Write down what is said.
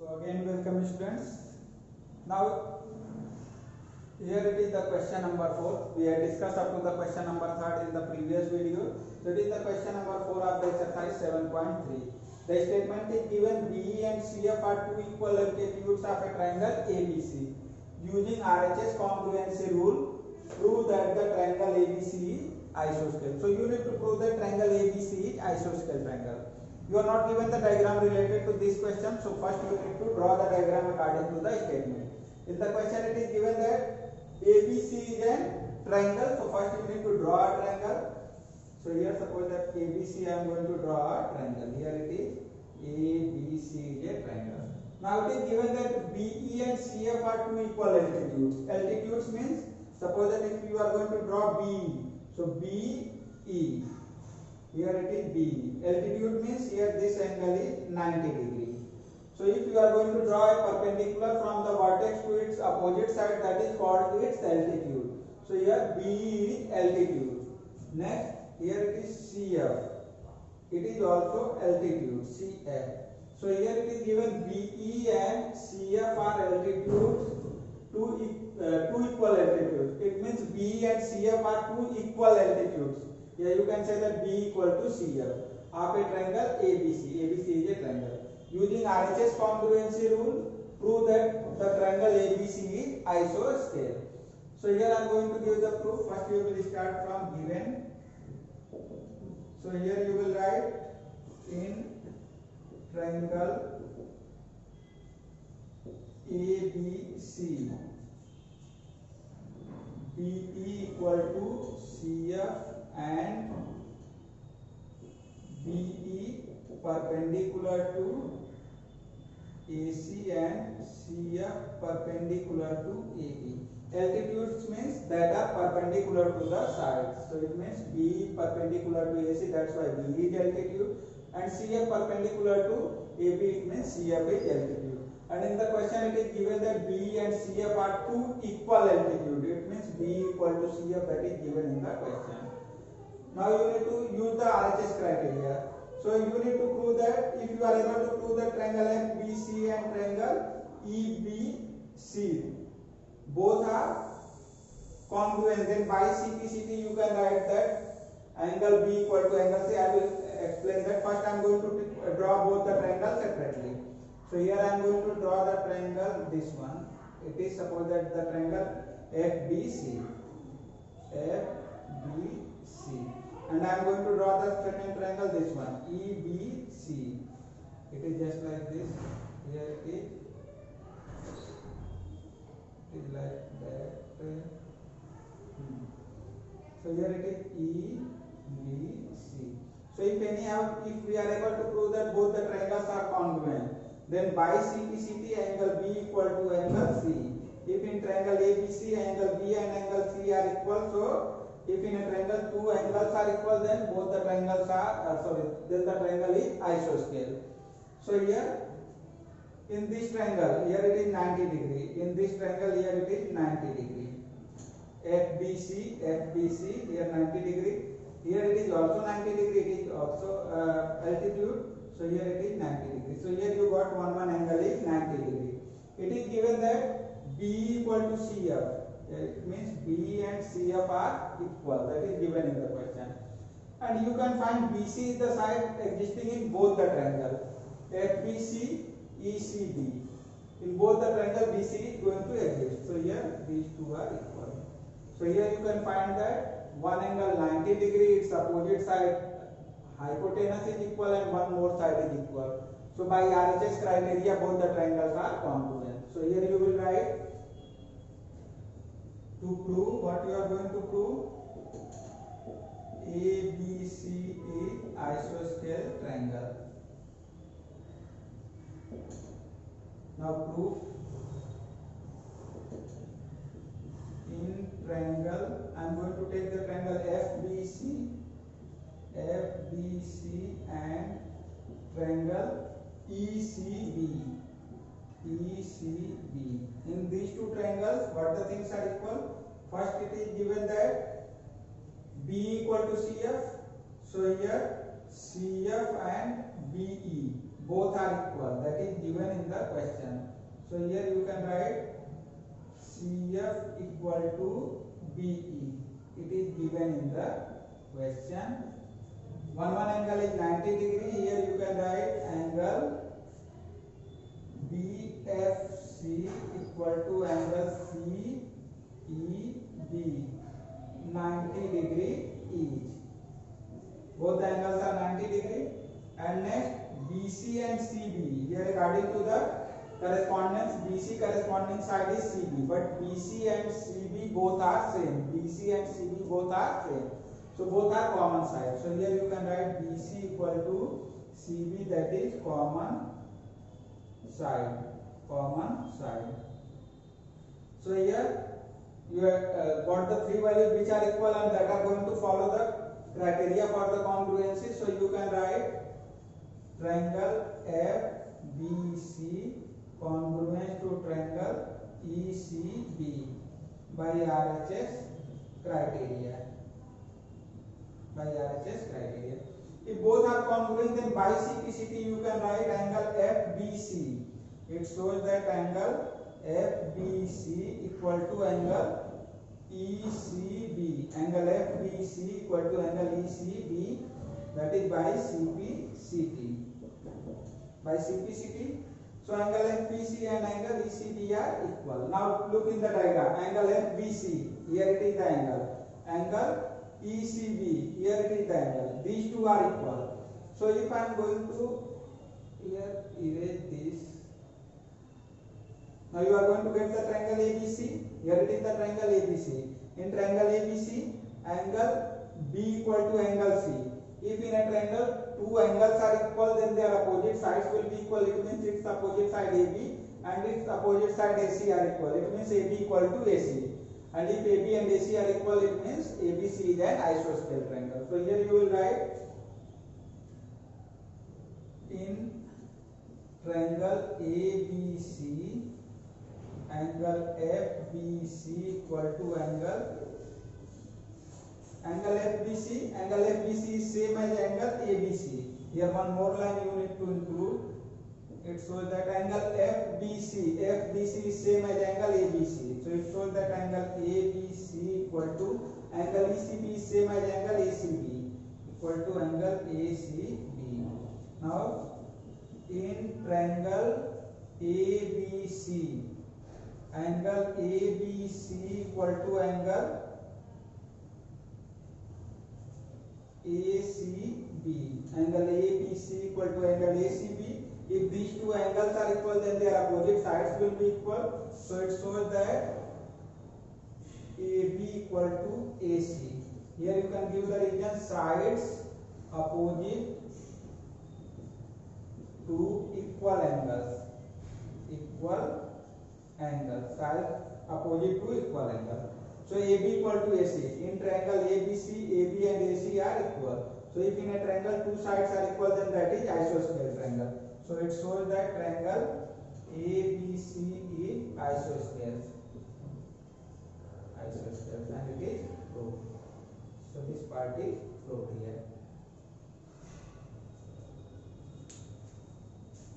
So again welcome students. Now here it is the question number 4. We had discussed up to the question number 3 in the previous video. So it is the question number 4 of the exercise 7.3. The statement is given BE and CF are two equal altitudes of a triangle ABC. Using RHS congruency rule, prove that the triangle ABC is isosceles. So you need to prove that triangle ABC is isosceles triangle. You are not given the diagram related to this question, so first you need to draw the diagram according to the statement. In the question it is given that ABC is a triangle, so first you need to draw a triangle. So here suppose that ABC I am going to draw a triangle. Here it is ABC is a triangle. Now it is given that BE and CF are two equal altitudes. Altitudes means suppose that if you are going to draw BE, so BE. Here it is B. Altitude means here this angle is 90 degree. So if you are going to draw a perpendicular from the vertex to its opposite side, that is called its altitude. So here B is altitude. Next here it is CF. It is also altitude CF. So here it is given BE and CF are altitudes, two equal altitudes. It means BE and CF are two equal altitudes. Here you can say that B equal to CF of a triangle ABC. ABC is a triangle. Using RHS congruency rule, prove that the triangle ABC is isosceles. So here I am going to give the proof. First you will start from given. So here you will write in triangle ABC, BE equal to CF and BE perpendicular to AC and CF perpendicular to AB. Altitudes means that are perpendicular to the sides. So it means BE perpendicular to AC, that's why BE is altitude, and CF perpendicular to AB, it means CF is altitude. And in the question it is given that BE and CF are two equal altitude. It means BE equal to CF, that is given in the question. Now you need to use the RHS criteria. So you need to prove that if you are able to prove that triangle FBC and triangle EBC both are congruent, then by CPCT you can write that angle B equal to angle C. I will explain that. First I am going to draw both the triangles separately. So here I am going to draw the triangle, this one. It is suppose that the triangle FBC. And I am going to draw the second triangle, this one, EBC. It is just like this. Here it is like that. So here it is EBC. So if we are able to prove that both the triangles are congruent, then by CPCT angle B equal to angle C. If in triangle ABC angle B and angle C are equal, so if in a triangle two angles are equal, then both the triangles are then the triangle is isosceles. So here in this triangle, here it is 90 degree. In this triangle, here it is 90 degree. FBC, here 90 degree. Here it is also 90 degree. It is also altitude. So here it is 90 degree. So here you got one angle is 90 degree. It is given that B equal to CF. It means B and CF are equal. That is given in the question. And you can find BC is the side existing in both the triangle. FBC, ECB. In both the triangle BC is going to exist. So here these two are equal. So here you can find that one angle 90 degree, its opposite side hypotenuse is equal and one more side is equal. So by RHS criteria both the triangles are congruent. So here you will write to prove what you are going to prove. ABC is isosceles triangle. Now proof in triangle. I am going to take the triangle FBC and triangle ECB. In these two triangles, what the things are equal? First it is given that B equal to CF. So here CF and BE. both are equal, that is given in the question. So here you can write CF equal to BE. It is given in the question. One angle is 90 degree. Here you can write angle BFC equal to angle CEB, 90 degree each. Both angles are 90 degree. And next BC and CB. Here according to the correspondence, BC corresponding side is CB, but BC and CB both are same. BC and CB both are same. So both are common side. So here you can write BC equal to CB, that is common side. Common side. So here you have got the three values which are equal and that are going to follow the criteria for the congruency. So you can write triangle FBC congruent to triangle ECB by RHS criteria. If both are congruent, then by CPCT you can write angle FBC. It shows that angle FBC equal to angle ECB. Angle FBC equal to angle ECB, that is by CPCT. So angle FBC and angle ECB are equal. Now look in the diagram. Angle FBC, here it is the angle. Angle ECB, here it is the angle. These two are equal. So if I am going to here erase this. Now you are going to get the triangle ABC. Here it is the triangle ABC. In triangle ABC, angle B equal to angle C. If in a triangle two angles are equal, then their opposite sides will be equal. It means its opposite side AB and its opposite side AC are equal. It means AB equal to AC. And if AB and AC are equal, it means ABC is an isosceles triangle. So here you will write in triangle ABC, angle FBC equal to angle FBC is same as angle ABC. Here one more line you need to include. It shows that angle FBC is same as angle ABC. So it shows that angle ABC equal to angle ECB is same as angle ACB equal to angle ACB. Now in triangle ABC, angle ABC equal to angle ACB. Angle ABC equal to angle ACB. If these two angles are equal, then their opposite sides will be equal. So it shows that AB equal to AC. Here you can give the region sides opposite to equal angles. Sides opposite to equal angle. So AB equal to AC. In triangle ABC, AB and AC are equal. So if in a triangle two sides are equal, then that is isosceles triangle. So it shows that triangle ABC is isosceles, and it is proved. So this part is proved here.